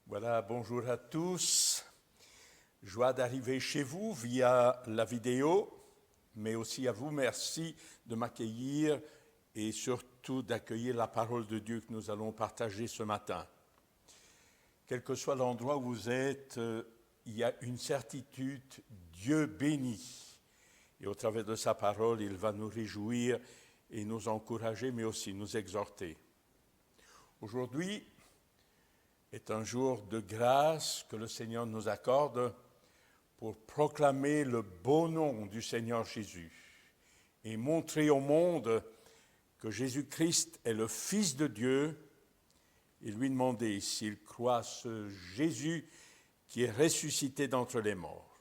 Voilà, bonjour à tous. Joie d'arriver chez vous via la vidéo, mais aussi à vous, merci de m'accueillir et surtout d'accueillir la parole de Dieu que nous allons partager ce matin. Quel que soit l'endroit où vous êtes, il y a une certitude, Dieu bénit. Et au travers de sa parole, il va nous réjouir et nous encourager, mais aussi nous exhorter. Aujourd'hui est un jour de grâce que le Seigneur nous accorde pour proclamer le beau nom du Seigneur Jésus et montrer au monde que Jésus-Christ est le Fils de Dieu et lui demander s'il croit ce Jésus qui est ressuscité d'entre les morts.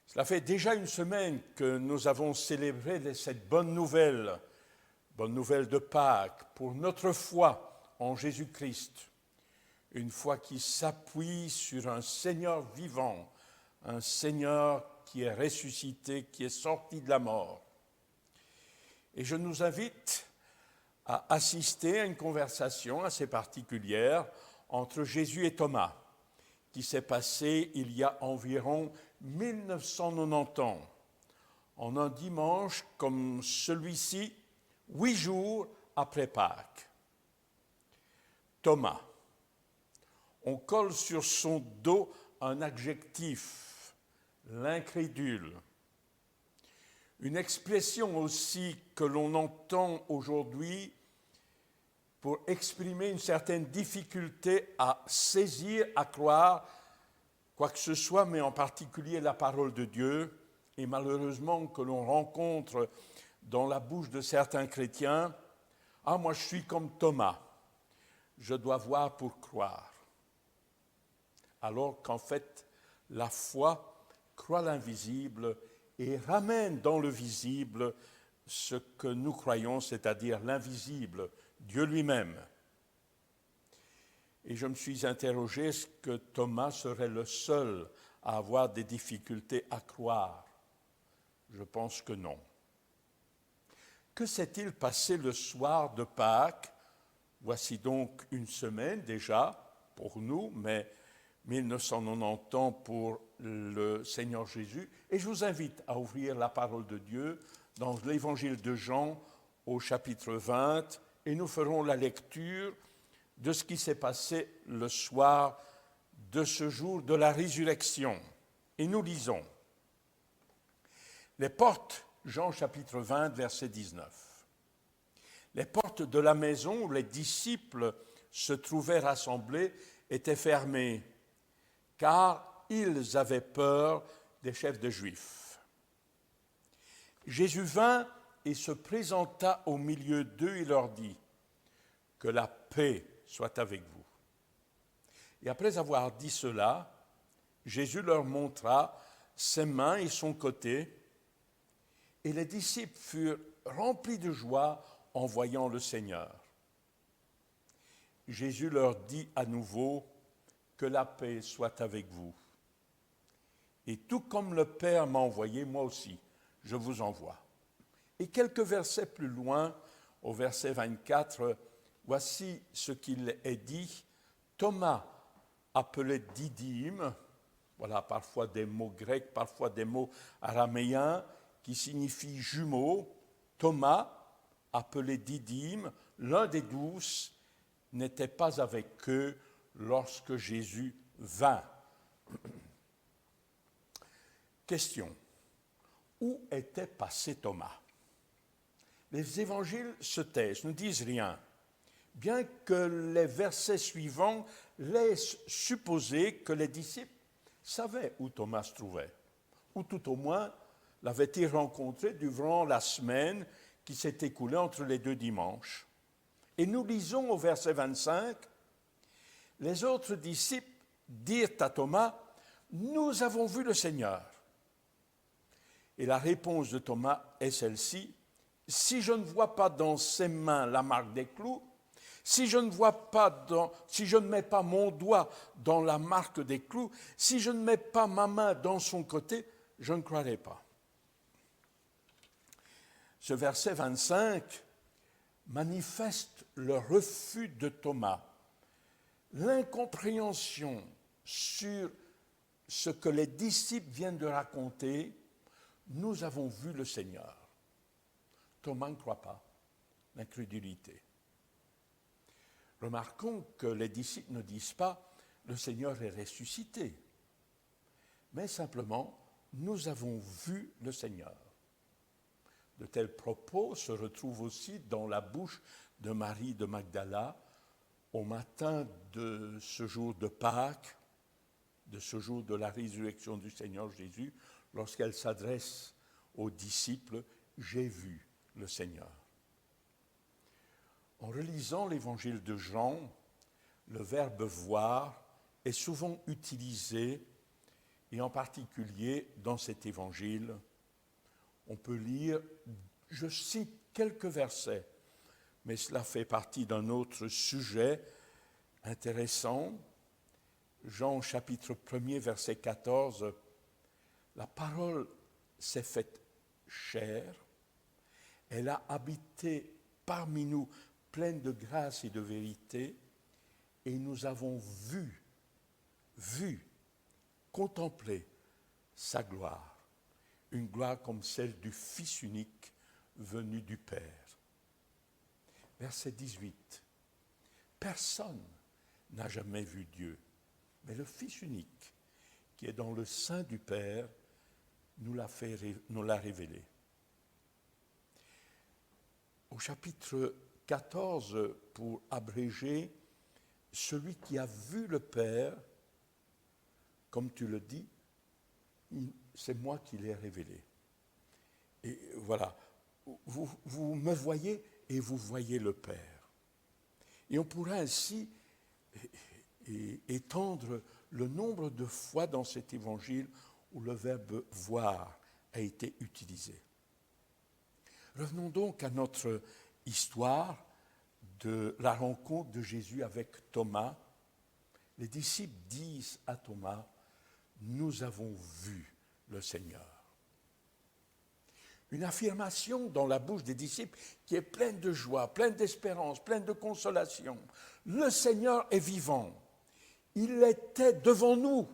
Cela fait déjà une semaine que nous avons célébré cette bonne nouvelle de Pâques pour notre foi en Jésus-Christ, une foi qui s'appuie sur un Seigneur vivant, un Seigneur qui est ressuscité, qui est sorti de la mort. Et je nous invite à assister à une conversation assez particulière entre Jésus et Thomas, qui s'est passée il y a environ 1990 ans, en un dimanche comme celui-ci, 8 jours après Pâques. Thomas. On colle sur son dos un adjectif, l'incrédule. Une expression aussi que l'on entend aujourd'hui pour exprimer une certaine difficulté à saisir, à croire quoi que ce soit, mais en particulier la parole de Dieu, et malheureusement que l'on rencontre dans la bouche de certains chrétiens. « Ah, moi je suis comme Thomas, je dois voir pour croire. » Alors qu'en fait, la foi croit l'invisible et ramène dans le visible ce que nous croyons, c'est-à-dire l'invisible, Dieu lui-même. Et je me suis interrogé, est-ce que Thomas serait le seul à avoir des difficultés à croire? Je pense que non. Que s'est-il passé le soir de Pâques? Voici donc une semaine déjà pour nous, mais 1990 ans pour le Seigneur Jésus. Et je vous invite à ouvrir la parole de Dieu dans l'évangile de Jean au chapitre 20 et nous ferons la lecture de ce qui s'est passé le soir de ce jour de la résurrection. Et nous lisons les portes, Jean chapitre 20, verset 19. Les portes de la maison où les disciples se trouvaient rassemblés étaient fermées, car ils avaient peur des chefs des Juifs. Jésus vint et se présenta au milieu d'eux et leur dit « Que la paix soit avec vous. » Et après avoir dit cela, Jésus leur montra ses mains et son côté, et les disciples furent remplis de joie en voyant le Seigneur. Jésus leur dit à nouveau, « Que la paix soit avec vous. Et tout comme le Père m'a envoyé, moi aussi, je vous envoie. » Et quelques versets plus loin, au verset 24, voici ce qu'il est dit. Thomas, appelé Didyme, voilà parfois des mots grecs, parfois des mots araméens, qui signifient jumeaux. Thomas, appelé Didyme, l'un des 12, n'était pas avec eux lorsque Jésus vint. Question. Où était passé Thomas? Les évangiles se taisent, ne disent rien, bien que les versets suivants laissent supposer que les disciples savaient où Thomas se trouvait, ou tout au moins l'avaient-ils rencontré durant la semaine qui s'est écoulée entre les deux dimanches. Et nous lisons au verset 25, « Les autres disciples dirent à Thomas, « Nous avons vu le Seigneur. » Et la réponse de Thomas est celle-ci, « Si je ne vois pas dans ses mains la marque des clous, si je ne mets pas mon doigt dans la marque des clous, si je ne mets pas ma main dans son côté, je ne croirai pas. » Ce verset 25 manifeste le refus de Thomas l'incompréhension sur ce que les disciples viennent de raconter, nous avons vu le Seigneur. Thomas ne croit pas, l'incrédulité. Remarquons que les disciples ne disent pas « le Seigneur est ressuscité », mais simplement « nous avons vu le Seigneur ». De tels propos se retrouvent aussi dans la bouche de Marie de Magdala au matin de ce jour de Pâques, de ce jour de la résurrection du Seigneur Jésus, lorsqu'elle s'adresse aux disciples « j'ai vu le Seigneur ». En relisant l'évangile de Jean, le verbe « voir » est souvent utilisé, et en particulier dans cet évangile, on peut lire, je cite quelques versets, mais cela fait partie d'un autre sujet intéressant. Jean chapitre 1er, verset 14, la parole s'est faite chair, elle a habité parmi nous pleine de grâce et de vérité, et nous avons vu, contemplé sa gloire, une gloire comme celle du Fils unique venu du Père. Verset 18. Personne n'a jamais vu Dieu, mais le Fils unique, qui est dans le sein du Père, nous l'a révélé. Au chapitre 14, pour abréger, celui qui a vu le Père, comme tu le dis, c'est moi qui l'ai révélé. Et voilà, vous me voyez et vous voyez le Père. Et on pourra ainsi étendre le nombre de fois dans cet évangile où le verbe « voir » a été utilisé. Revenons donc à notre histoire de la rencontre de Jésus avec Thomas. Les disciples disent à Thomas « Nous avons vu le Seigneur ». Une affirmation dans la bouche des disciples qui est pleine de joie, pleine d'espérance, pleine de consolation. Le Seigneur est vivant. Il était devant nous.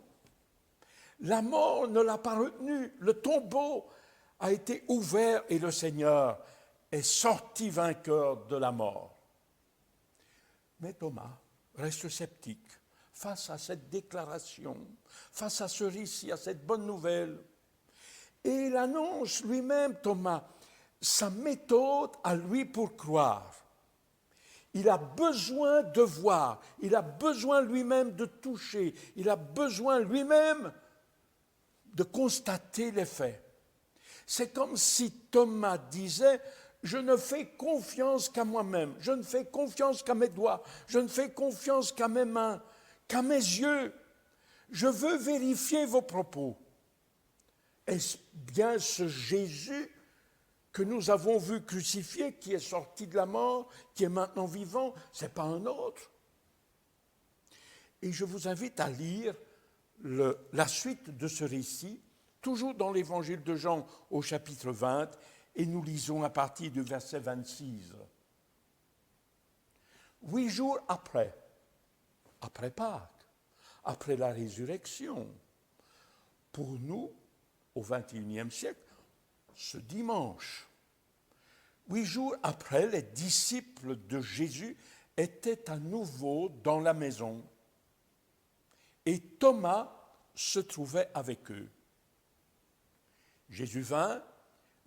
La mort ne l'a pas retenu. Le tombeau a été ouvert et le Seigneur est sorti vainqueur de la mort. Mais Thomas reste sceptique face à cette déclaration, face à ce récit, à cette bonne nouvelle. Et il annonce lui-même, Thomas, sa méthode à lui pour croire. Il a besoin de voir, il a besoin lui-même de toucher, il a besoin lui-même de constater les faits. C'est comme si Thomas disait « Je ne fais confiance qu'à moi-même, je ne fais confiance qu'à mes doigts, je ne fais confiance qu'à mes mains, qu'à mes yeux. Je veux vérifier vos propos. » Est-ce bien ce Jésus que nous avons vu crucifié, qui est sorti de la mort, qui est maintenant vivant? Ce n'est pas un autre. Et je vous invite à lire la suite de ce récit, toujours dans l'évangile de Jean au chapitre 20, et nous lisons à partir du verset 26. 8 jours après Pâques, après la résurrection, pour nous, au XXIe siècle, ce dimanche, 8 jours après, les disciples de Jésus étaient à nouveau dans la maison et Thomas se trouvait avec eux. Jésus vint,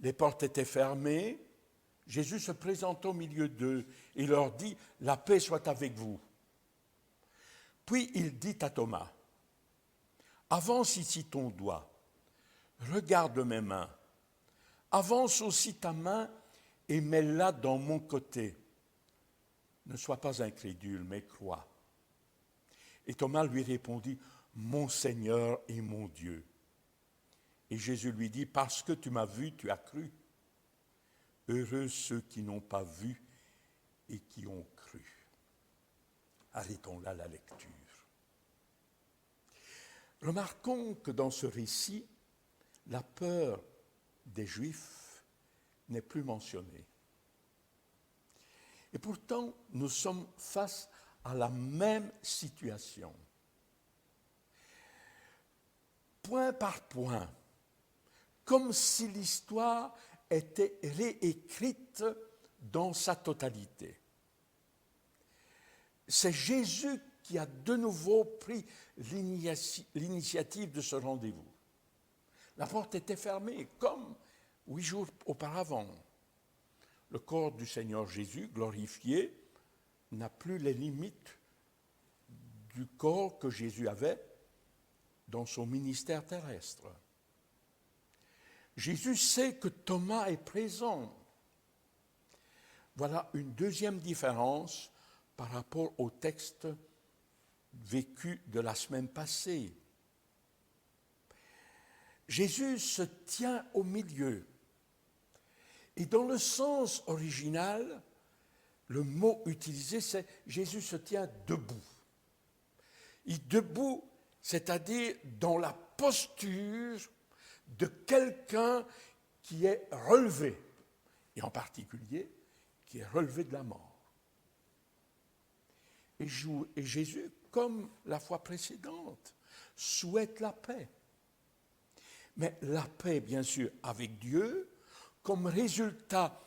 les portes étaient fermées, Jésus se présenta au milieu d'eux et leur dit « La paix soit avec vous ». Puis il dit à Thomas « Avance ici ton doigt, regarde mes mains, avance aussi ta main et mets-la dans mon côté. Ne sois pas incrédule, mais crois. » Et Thomas lui répondit « Mon Seigneur et mon Dieu. » Et Jésus lui dit « Parce que tu m'as vu, tu as cru. Heureux ceux qui n'ont pas vu et qui ont cru. » Arrêtons là la lecture. Remarquons que dans ce récit, la peur des Juifs n'est plus mentionnée. Et pourtant, nous sommes face à la même situation. Point par point, comme si l'histoire était réécrite dans sa totalité. C'est Jésus qui a de nouveau pris l'initiative de ce rendez-vous. La porte était fermée, comme 8 jours auparavant. Le corps du Seigneur Jésus, glorifié, n'a plus les limites du corps que Jésus avait dans son ministère terrestre. Jésus sait que Thomas est présent. Voilà une deuxième différence par rapport au texte vécu de la semaine passée. Jésus se tient au milieu. Et dans le sens original, le mot utilisé, c'est Jésus se tient debout. Et debout, c'est-à-dire dans la posture de quelqu'un qui est relevé, et en particulier qui est relevé de la mort. Et Jésus, comme la fois précédente, souhaite la paix. Mais la paix, bien sûr, avec Dieu, comme résultat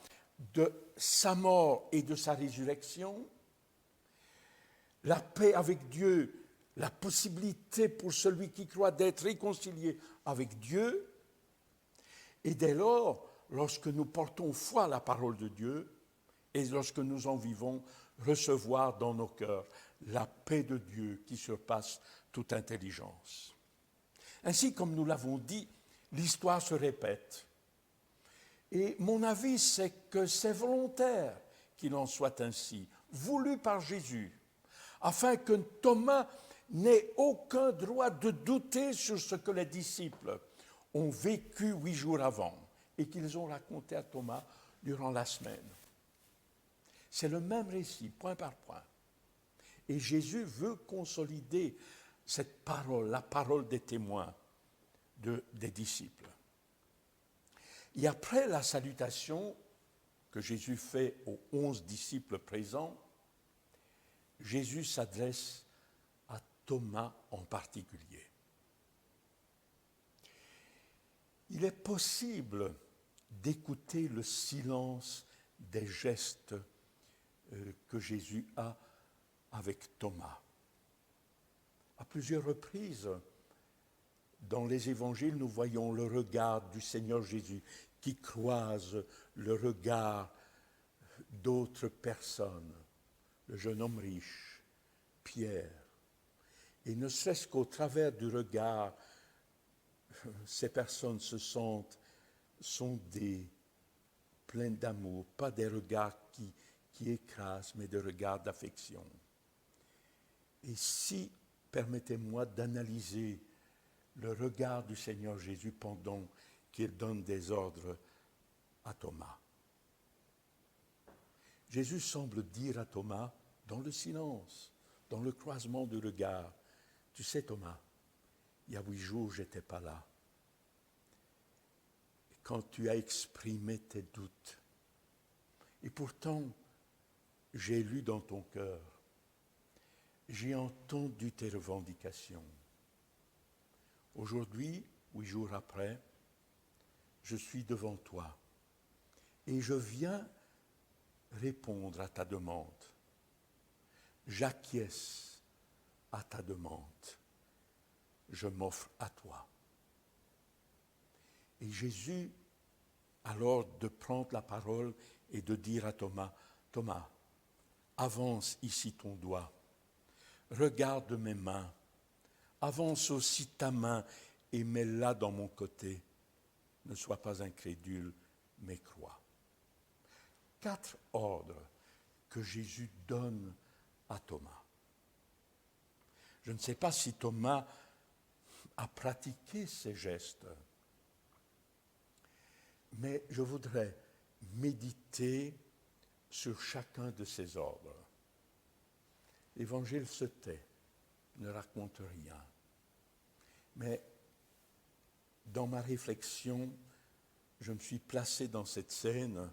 de sa mort et de sa résurrection, la paix avec Dieu, la possibilité pour celui qui croit d'être réconcilié avec Dieu, et dès lors, lorsque nous portons foi à la parole de Dieu, et lorsque nous en vivons, recevoir dans nos cœurs la paix de Dieu qui surpasse toute intelligence. Ainsi, comme nous l'avons dit, l'histoire se répète. Et mon avis, c'est que c'est volontaire qu'il en soit ainsi, voulu par Jésus, afin que Thomas n'ait aucun droit de douter sur ce que les disciples ont vécu 8 jours avant et qu'ils ont raconté à Thomas durant la semaine. C'est le même récit, point par point. Et Jésus veut consolider cette parole, la parole des témoins des disciples. Et après la salutation que Jésus fait aux 11 disciples présents, Jésus s'adresse à Thomas en particulier. Il est possible d'écouter le silence des gestes que Jésus a avec Thomas. À plusieurs reprises, dans les évangiles, nous voyons le regard du Seigneur Jésus qui croise le regard d'autres personnes, le jeune homme riche, Pierre. Et ne serait-ce qu'au travers du regard, ces personnes se sentent sondées, pleines d'amour, pas des regards qui écrasent, mais des regards d'affection. Et si, permettez-moi d'analyser le regard du Seigneur Jésus pendant qu'il donne des ordres à Thomas. Jésus semble dire à Thomas, dans le silence, dans le croisement du regard, « Tu sais Thomas, il y a 8 jours, je n'étais pas là. Et quand tu as exprimé tes doutes, et pourtant, j'ai lu dans ton cœur, j'ai entendu tes revendications. Aujourd'hui, 8 jours après, je suis devant toi et je viens répondre à ta demande. J'acquiesce à ta demande. Je m'offre à toi. » Et Jésus, alors de prendre la parole et de dire à Thomas, « Thomas, avance ici ton doigt, regarde mes mains, avance aussi ta main et mets-la dans mon côté. Ne sois pas incrédule, mais crois. » 4 ordres que Jésus donne à Thomas. Je ne sais pas si Thomas a pratiqué ces gestes, mais je voudrais méditer sur chacun de ces ordres. L'Évangile se tait, ne raconte rien. Mais dans ma réflexion, je me suis placé dans cette scène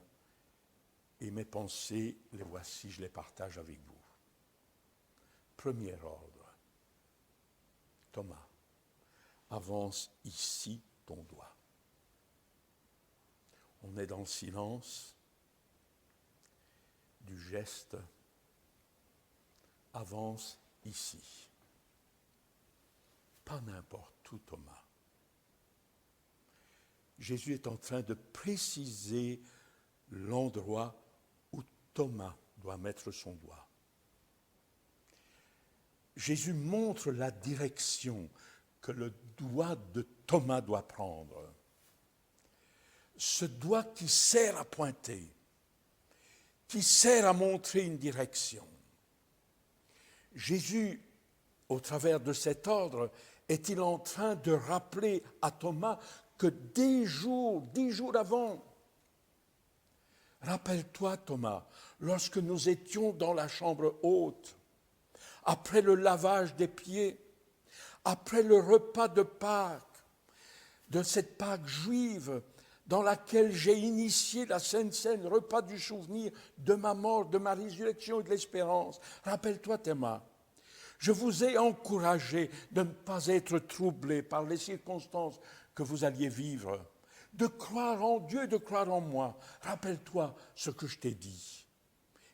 et mes pensées, les voici, je les partage avec vous. Premier ordre. Thomas, avance ici ton doigt. On est dans le silence du geste. Avance ici. Pas n'importe où, Thomas. Jésus est en train de préciser l'endroit où Thomas doit mettre son doigt. Jésus montre la direction que le doigt de Thomas doit prendre. Ce doigt qui sert à pointer, qui sert à montrer une direction. Jésus, au travers de cet ordre, est-il en train de rappeler à Thomas que 10 jours avant, rappelle-toi Thomas, lorsque nous étions dans la chambre haute, après le lavage des pieds, après le repas de Pâques, de cette Pâques juive dans laquelle j'ai initié la Sainte Seine, le repas du souvenir de ma mort, de ma résurrection et de l'espérance. Rappelle-toi Thomas, je vous ai encouragé de ne pas être troublé par les circonstances que vous alliez vivre, de croire en Dieu et de croire en moi. Rappelle-toi ce que je t'ai dit.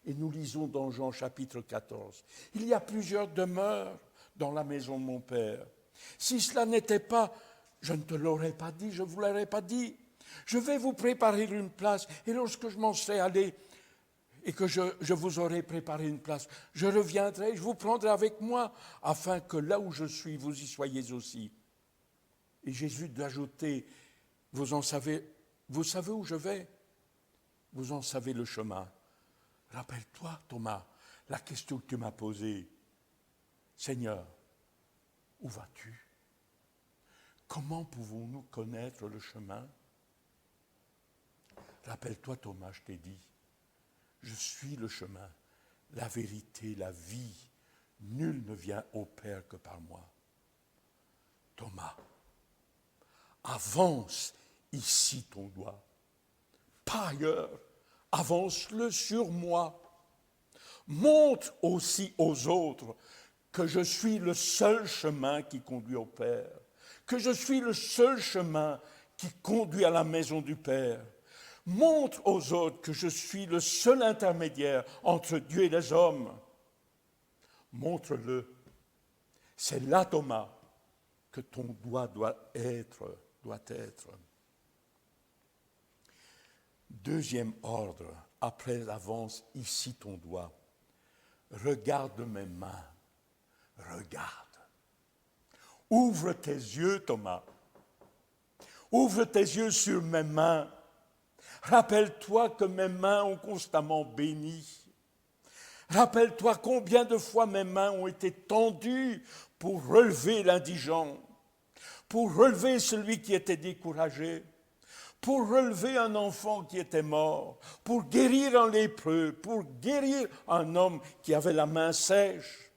Et nous lisons dans Jean chapitre 14. Il y a plusieurs demeures dans la maison de mon Père. Si cela n'était pas, je ne te l'aurais pas dit, je ne vous l'aurais pas dit. Je vais vous préparer une place, et lorsque je m'en serai allé et que je vous aurai préparé une place, je reviendrai, je vous prendrai avec moi, afin que là où je suis, vous y soyez aussi. Et Jésus d'ajouter, vous savez où je vais, vous en savez le chemin. Rappelle-toi, Thomas, la question que tu m'as posée. Seigneur, où vas-tu? Comment pouvons-nous connaître le chemin? Rappelle-toi, Thomas, je t'ai dit, je suis le chemin, la vérité, la vie. Nul ne vient au Père que par moi. Thomas, avance ici ton doigt, pas ailleurs, avance-le sur moi. Montre aussi aux autres que je suis le seul chemin qui conduit au Père, que je suis le seul chemin qui conduit à la maison du Père. Montre aux autres que je suis le seul intermédiaire entre Dieu et les hommes. Montre-le. C'est là, Thomas, que ton doigt doit être. Deuxième ordre, après avance ici ton doigt. Regarde mes mains. Regarde. Ouvre tes yeux, Thomas. Ouvre tes yeux sur mes mains. Rappelle-toi que mes mains ont constamment béni. Rappelle-toi combien de fois mes mains ont été tendues pour relever l'indigent, pour relever celui qui était découragé, pour relever un enfant qui était mort, pour guérir un lépreux, pour guérir un homme qui avait la main sèche,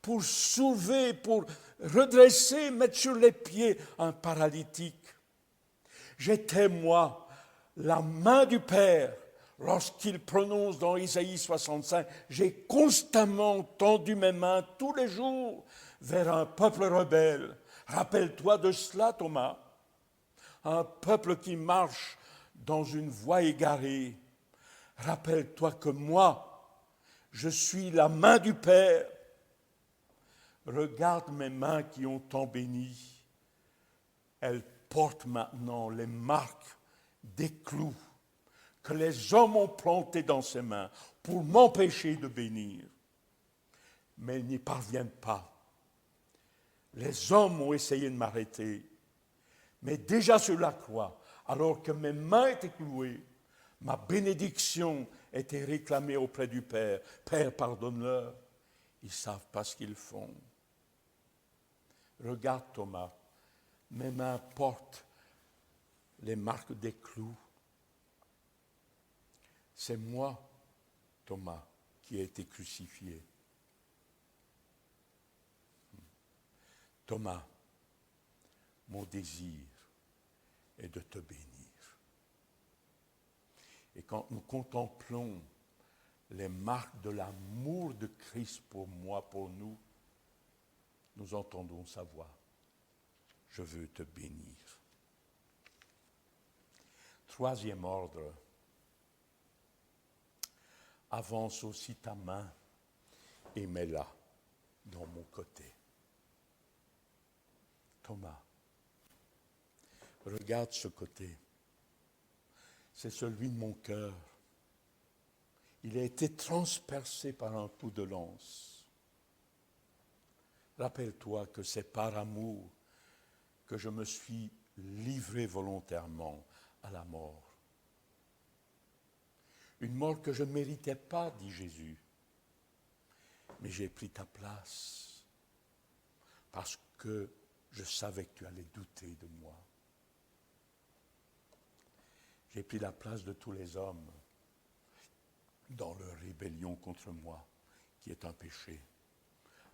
pour soulever, pour redresser, mettre sur les pieds un paralytique. J'étais, moi, la main du Père, lorsqu'il prononce dans Isaïe 65, j'ai constamment tendu mes mains tous les jours vers un peuple rebelle. Rappelle-toi de cela, Thomas. Un peuple qui marche dans une voie égarée. Rappelle-toi que moi, je suis la main du Père. Regarde mes mains qui ont tant béni. Elles portent maintenant les marques des clous que les hommes ont plantés dans ses mains pour m'empêcher de bénir. Mais ils n'y parviennent pas. Les hommes ont essayé de m'arrêter. Mais déjà sur la croix, alors que mes mains étaient clouées, ma bénédiction était réclamée auprès du Père. Père, pardonne-leur. Ils ne savent pas ce qu'ils font. Regarde Thomas, mes mains portent les marques des clous. C'est moi, Thomas, qui ai été crucifié. Thomas, mon désir est de te bénir. Et quand nous contemplons les marques de l'amour de Christ pour moi, pour nous, nous entendons sa voix. Je veux te bénir. Troisième ordre. Avance aussi ta main et mets-la dans mon côté. Thomas, regarde ce côté. C'est celui de mon cœur. Il a été transpercé par un coup de lance. Rappelle-toi que c'est par amour que je me suis livré volontairement à la mort. Une mort que je ne méritais pas, dit Jésus. Mais j'ai pris ta place parce que je savais que tu allais douter de moi. J'ai pris la place de tous les hommes dans leur rébellion contre moi, qui est un péché,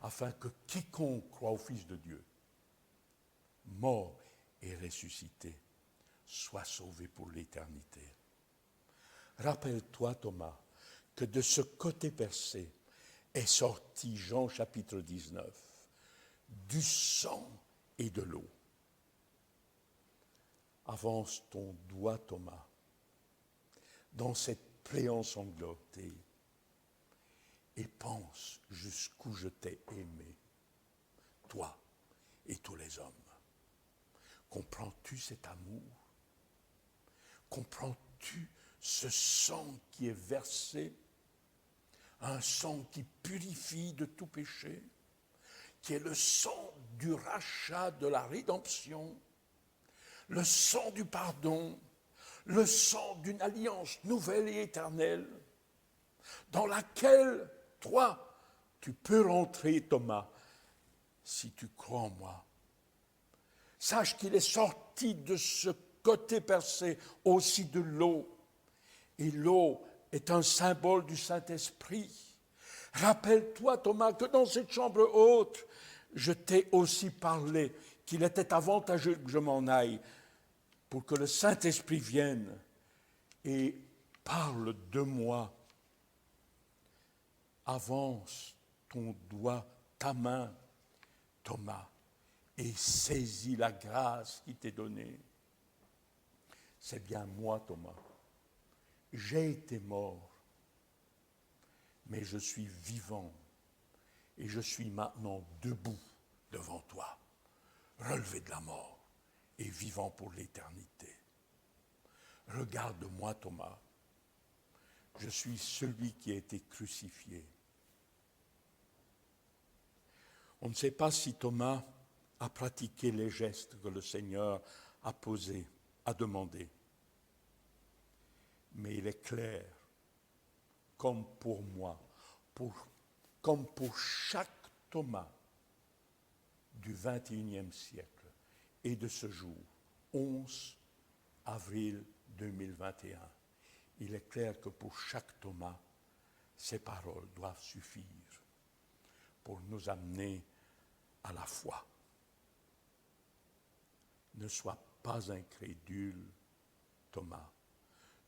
afin que quiconque croit au Fils de Dieu, mort et ressuscité, soit sauvé pour l'éternité. Rappelle-toi, Thomas, que de ce côté percé est sorti, Jean chapitre 19, du sang et de l'eau. Avance ton doigt, Thomas, dans cette plaie ensanglantée et pense jusqu'où je t'ai aimé, toi et tous les hommes. Comprends-tu cet amour? Comprends-tu ce sang qui est versé? Un sang qui purifie de tout péché, qui est le sang du rachat, de la rédemption, le sang du pardon, le sang d'une alliance nouvelle et éternelle, dans laquelle, toi, tu peux rentrer, Thomas, si tu crois en moi. Sache qu'il est sorti de ce côté percé aussi de l'eau. Et l'eau est un symbole du Saint-Esprit. Rappelle-toi, Thomas, que dans cette chambre haute, je t'ai aussi parlé qu'il était avantageux que je m'en aille pour que le Saint-Esprit vienne et parle de moi. Avance ton doigt, ta main, Thomas, et saisis la grâce qui t'est donnée. C'est bien moi, Thomas. J'ai été mort, mais je suis vivant et je suis maintenant debout devant toi, relevé de la mort et vivant pour l'éternité. Regarde-moi, Thomas. Je suis celui qui a été crucifié. On ne sait pas si Thomas a pratiqué les gestes que le Seigneur a posés, a demandés. Mais il est clair, comme pour moi, comme pour chaque Thomas du XXIe siècle et de ce jour, 11 avril 2021, il est clair que pour chaque Thomas, ces paroles doivent suffire pour nous amener à la foi. Ne sois pas incrédule, Thomas.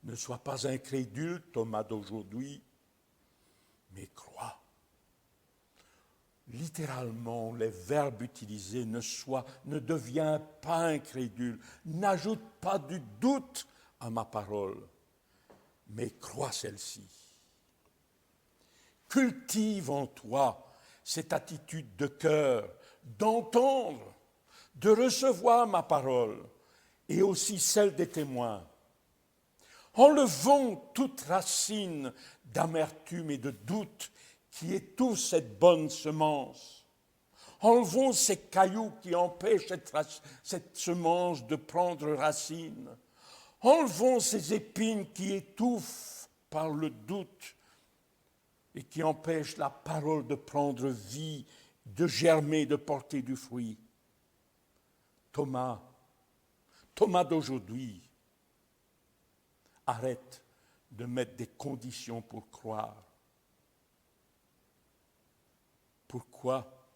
Ne sois pas incrédule, Thomas d'aujourd'hui, mais crois. Littéralement, les verbes utilisés ne deviens pas incrédule, n'ajoute pas du doute à ma parole, mais crois celle-ci. Cultive en toi cette attitude de cœur, d'entendre, de recevoir ma parole, et aussi celle des témoins. Enlevons toute racine d'amertume et de doute qui étouffe cette bonne semence. Enlevons ces cailloux qui empêchent cette semence de prendre racine. Enlevons ces épines qui étouffent par le doute et qui empêchent la parole de prendre vie, de germer, de porter du fruit. Thomas d'aujourd'hui, arrête de mettre des conditions pour croire. Pourquoi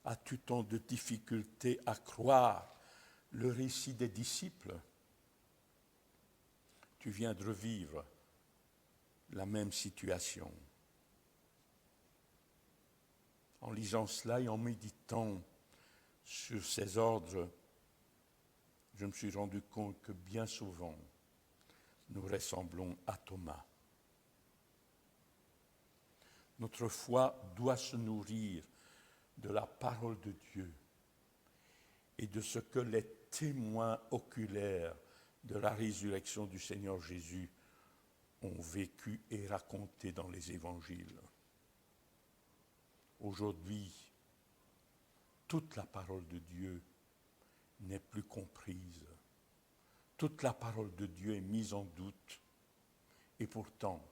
as-tu tant de difficultés à croire le récit des disciples? Tu viens de revivre la même situation. En lisant cela et en méditant sur ces ordres, je me suis rendu compte que bien souvent, nous ressemblons à Thomas. Notre foi doit se nourrir de la parole de Dieu et de ce que les témoins oculaires de la résurrection du Seigneur Jésus ont vécu et raconté dans les évangiles. Aujourd'hui, toute la parole de Dieu n'est plus comprise. Toute la parole de Dieu est mise en doute. Et pourtant,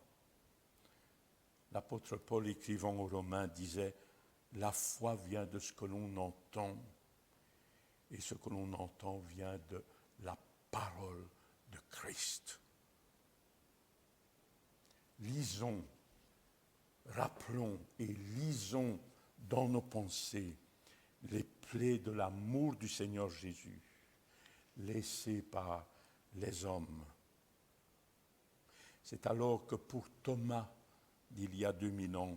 l'apôtre Paul écrivant aux Romains disait « La foi vient de ce que l'on entend, et ce que l'on entend vient de la parole de Christ. » Lisons, rappelons et lisons dans nos pensées les plaies de l'amour du Seigneur Jésus, laissées par les hommes. C'est alors que pour Thomas, d'il y a 2000 ans,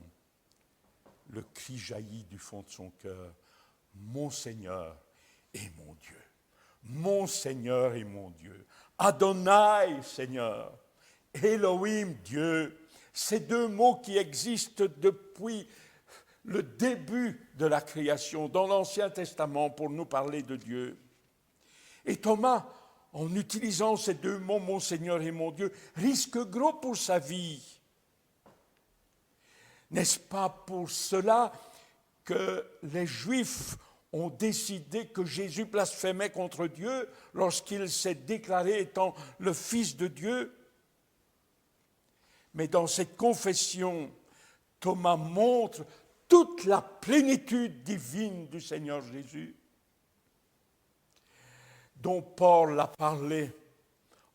le cri jaillit du fond de son cœur, « Mon Seigneur et mon Dieu, mon Seigneur et mon Dieu, Adonai, Seigneur, Elohim, Dieu », ces deux mots qui existent depuis le début de la création dans l'Ancien Testament pour nous parler de Dieu. Et Thomas, en utilisant ces deux mots, mon Seigneur et mon Dieu, risque gros pour sa vie. N'est-ce pas pour cela que les Juifs ont décidé que Jésus blasphémait contre Dieu lorsqu'il s'est déclaré étant le Fils de Dieu? Mais dans cette confession, Thomas montre toute la plénitude divine du Seigneur Jésus, dont Paul a parlé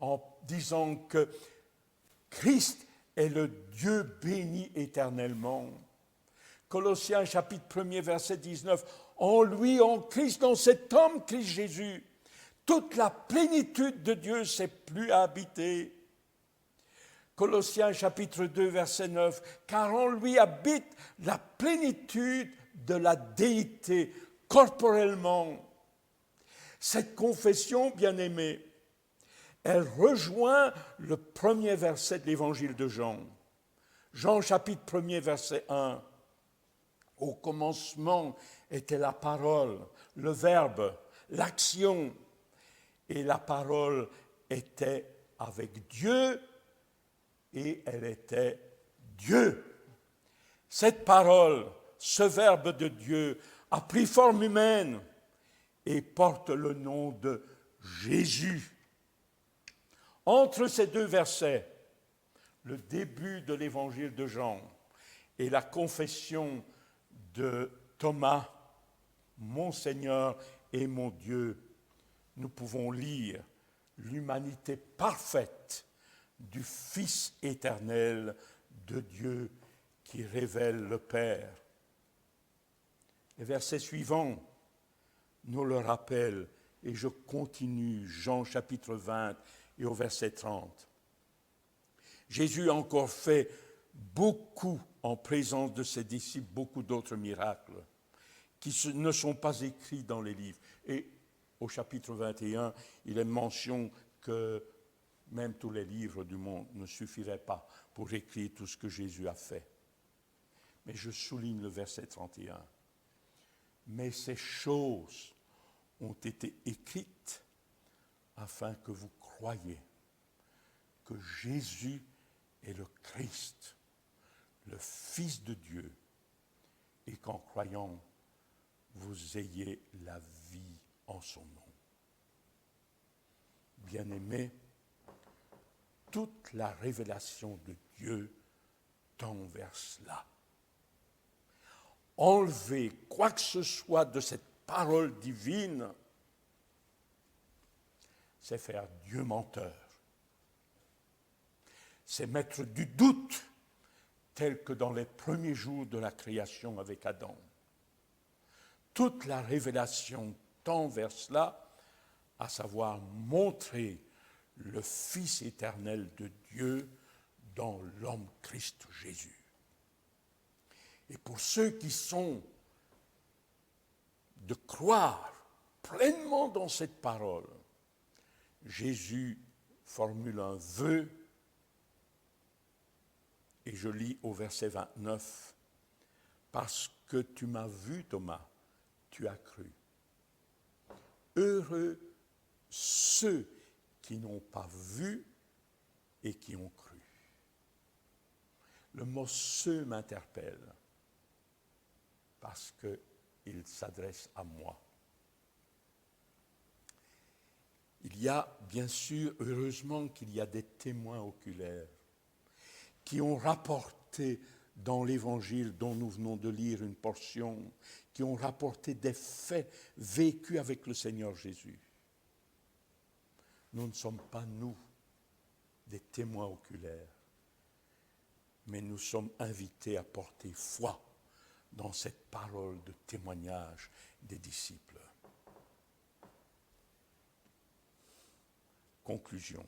en disant que Christ est le Dieu béni éternellement. Colossiens chapitre 1er verset 19, en lui, en Christ, dans cet homme Christ Jésus, toute la plénitude de Dieu s'est plu à habiter. Colossiens chapitre 2 verset 9, car en lui habite la plénitude de la déité corporellement. Cette confession, bien-aimée, elle rejoint le premier verset de l'évangile de Jean. Jean chapitre 1er verset 1. Au commencement était la parole, le verbe, l'action, et la parole était avec Dieu, et elle était Dieu. Cette parole, ce verbe de Dieu, a pris forme humaine et porte le nom de Jésus. Entre ces deux versets, le début de l'évangile de Jean et la confession de Thomas, mon Seigneur et mon Dieu, nous pouvons lire l'humanité parfaite du Fils éternel de Dieu qui révèle le Père. Les versets suivants nous le rappellent, et je continue, Jean chapitre 20 et au verset 30. Jésus a encore fait beaucoup en présence de ses disciples, beaucoup d'autres miracles qui ne sont pas écrits dans les livres. Et au chapitre 21, il est mention que même tous les livres du monde ne suffiraient pas pour écrire tout ce que Jésus a fait. Mais je souligne le verset 31. Mais ces choses ont été écrites afin que vous croyiez que Jésus est le Christ, le Fils de Dieu, et qu'en croyant, vous ayez la vie en son nom. Bien-aimés, toute la révélation de Dieu tend vers cela. Enlever quoi que ce soit de cette parole divine, c'est faire Dieu menteur. C'est mettre du doute, tel que dans les premiers jours de la création avec Adam. Toute la révélation tend vers cela, à savoir montrer le Fils éternel de Dieu dans l'homme Christ Jésus. Et pour ceux qui sont de croire pleinement dans cette parole, Jésus formule un vœu, et je lis au verset 29, « Parce que tu m'as vu, Thomas, tu as cru. Heureux ceux qui n'ont pas vu et qui ont cru. » Le mot « ceux » m'interpelle parce qu'il s'adresse à moi. Il y a, bien sûr, heureusement qu'il y a des témoins oculaires qui ont rapporté dans l'Évangile dont nous venons de lire une portion, qui ont rapporté des faits vécus avec le Seigneur Jésus. Nous ne sommes pas, nous, des témoins oculaires, mais nous sommes invités à porter foi dans cette parole de témoignage des disciples. Conclusion.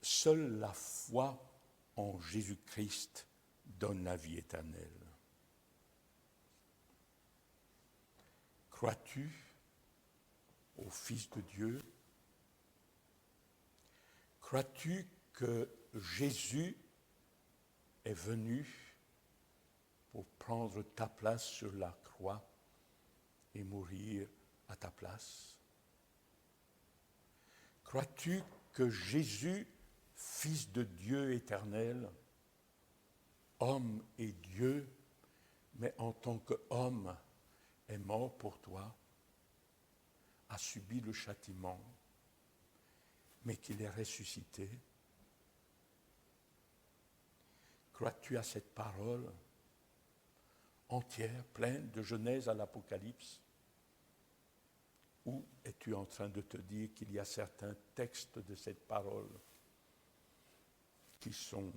Seule la foi en Jésus-Christ donne la vie éternelle. Crois-tu au Fils de Dieu? Crois-tu que Jésus est venu pour prendre ta place sur la croix et mourir à ta place? Crois-tu que Jésus, Fils de Dieu éternel, homme et Dieu, mais en tant qu'homme, est mort pour toi, a subi le châtiment, mais qu'il est ressuscité? Crois-tu à cette parole entière, pleine de Genèse à l'Apocalypse? Ou es-tu en train de te dire qu'il y a certains textes de cette parole qui sont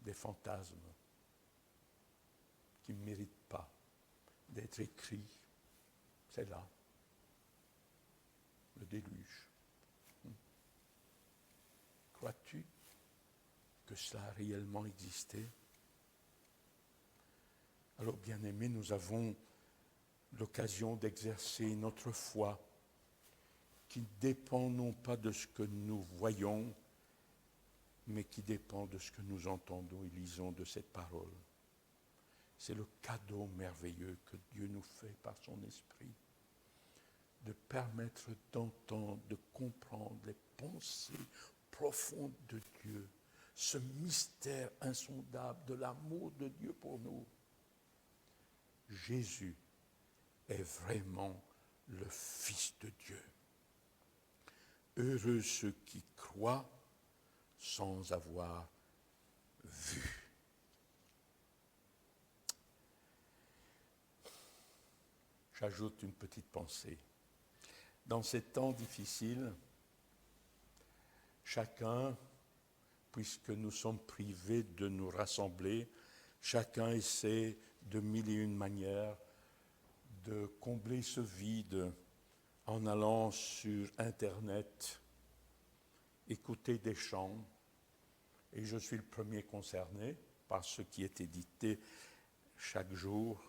des fantasmes, qui ne méritent pas d'être écrits? C'est là, le déluge. Crois-tu que cela a réellement existé? Alors, bien-aimés, nous avons l'occasion d'exercer notre foi qui dépend non pas de ce que nous voyons, mais qui dépend de ce que nous entendons et lisons de cette parole. C'est le cadeau merveilleux que Dieu nous fait par son esprit, de permettre d'entendre, de comprendre les pensées profondes de Dieu, ce mystère insondable de l'amour de Dieu pour nous. Jésus est vraiment le Fils de Dieu. Heureux ceux qui croient sans avoir vu. J'ajoute une petite pensée. Dans ces temps difficiles, chacun, puisque nous sommes privés de nous rassembler, chacun essaie de mille et une manières de combler ce vide en allant sur Internet, écouter des chants, et je suis le premier concerné par ce qui est édité chaque jour,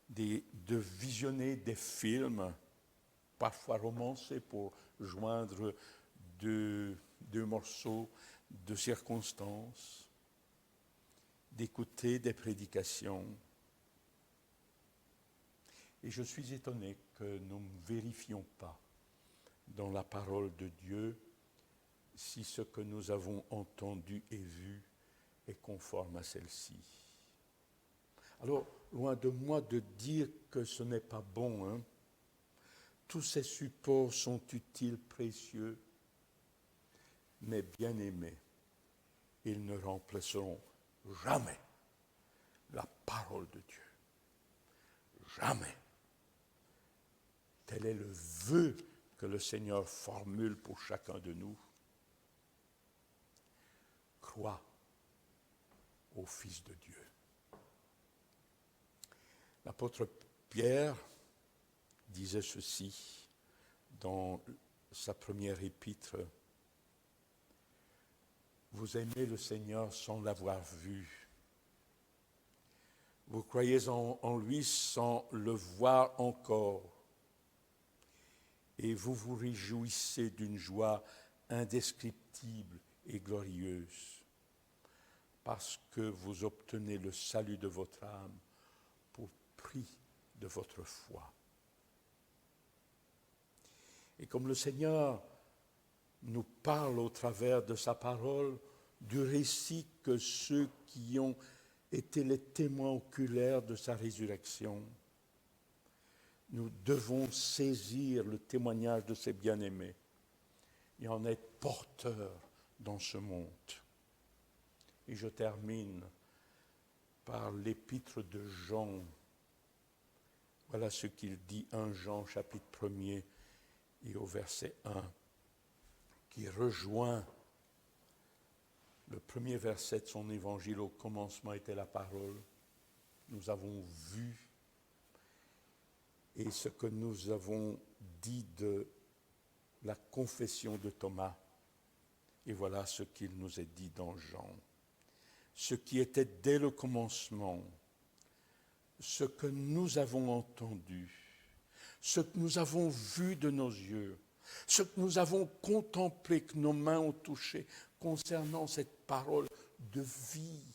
de visionner des films, parfois romancés pour joindre deux morceaux de circonstances, d'écouter des prédications. Et je suis étonné que nous ne vérifions pas dans la parole de Dieu si ce que nous avons entendu et vu est conforme à celle-ci. Alors, loin de moi de dire que ce n'est pas bon, hein. Tous ces supports sont utiles, précieux, mais bien aimés, ils ne remplaceront jamais la parole de Dieu. Jamais. Tel est le vœu que le Seigneur formule pour chacun de nous. Crois au Fils de Dieu. L'apôtre Pierre disait ceci dans sa première épître. Vous aimez le Seigneur sans l'avoir vu. Vous croyez en lui sans le voir encore. Et vous vous réjouissez d'une joie indescriptible et glorieuse, parce que vous obtenez le salut de votre âme pour prix de votre foi. Et comme le Seigneur nous parle au travers de sa parole du récit que ceux qui ont été les témoins oculaires de sa résurrection, nous devons saisir le témoignage de ses bien-aimés et en être porteurs dans ce monde. Et je termine par l'épître de Jean. Voilà ce qu'il dit, 1 Jean, chapitre 1er, et au verset 1, qui rejoint le premier verset de son évangile. Au commencement était la parole. Nous avons vu. Et ce que nous avons dit de la confession de Thomas. Et voilà ce qu'il nous est dit dans Jean. Ce qui était dès le commencement, ce que nous avons entendu, ce que nous avons vu de nos yeux, ce que nous avons contemplé, que nos mains ont touché concernant cette parole de vie.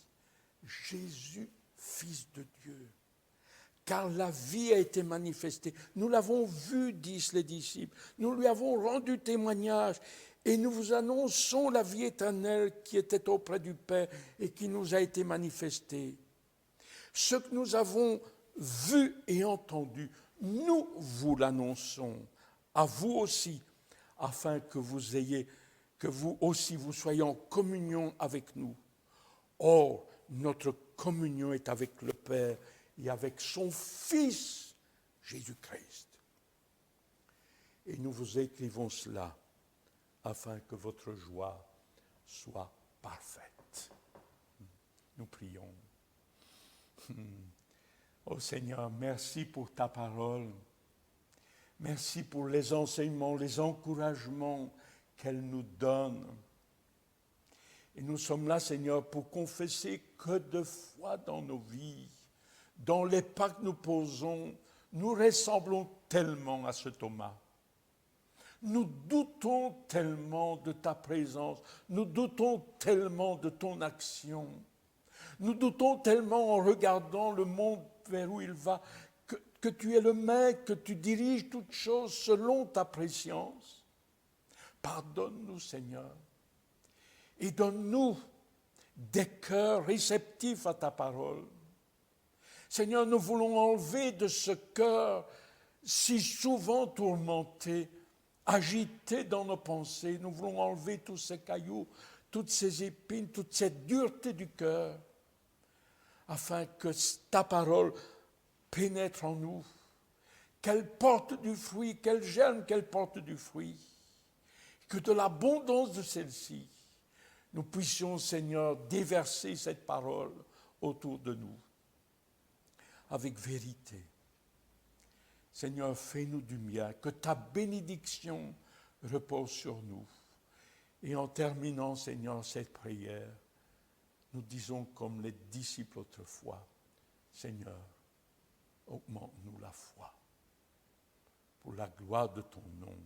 Jésus, Fils de Dieu. Car la vie a été manifestée. Nous l'avons vu, disent les disciples. Nous lui avons rendu témoignage. Et nous vous annonçons la vie éternelle qui était auprès du Père et qui nous a été manifestée. Ce que nous avons vu et entendu, nous vous l'annonçons, à vous aussi, afin que vous aussi vous soyez en communion avec nous. Or, notre communion est avec le Père et avec son Fils, Jésus-Christ. Et nous vous écrivons cela afin que votre joie soit parfaite. Nous prions. Oh Seigneur, merci pour ta parole. Merci pour les enseignements, les encouragements qu'elle nous donne. Et nous sommes là, Seigneur, pour confesser que de foi dans nos vies, dans les pas que nous posons, nous ressemblons tellement à ce Thomas. Nous doutons tellement de ta présence, nous doutons tellement de ton action, nous doutons tellement en regardant le monde vers où il va, que tu es le maître, que tu diriges toutes choses selon ta préscience. Pardonne-nous, Seigneur, et donne-nous des cœurs réceptifs à ta parole. Seigneur, nous voulons enlever de ce cœur si souvent tourmenté, agité dans nos pensées, nous voulons enlever tous ces cailloux, toutes ces épines, toute cette dureté du cœur, afin que ta parole pénètre en nous, qu'elle porte du fruit, qu'elle germe, qu'elle porte du fruit, que de l'abondance de celle-ci, nous puissions, Seigneur, déverser cette parole autour de nous, avec vérité. Seigneur, fais-nous du bien, que ta bénédiction repose sur nous. Et en terminant, Seigneur, cette prière, nous disons comme les disciples autrefois, Seigneur, augmente-nous la foi pour la gloire de ton nom.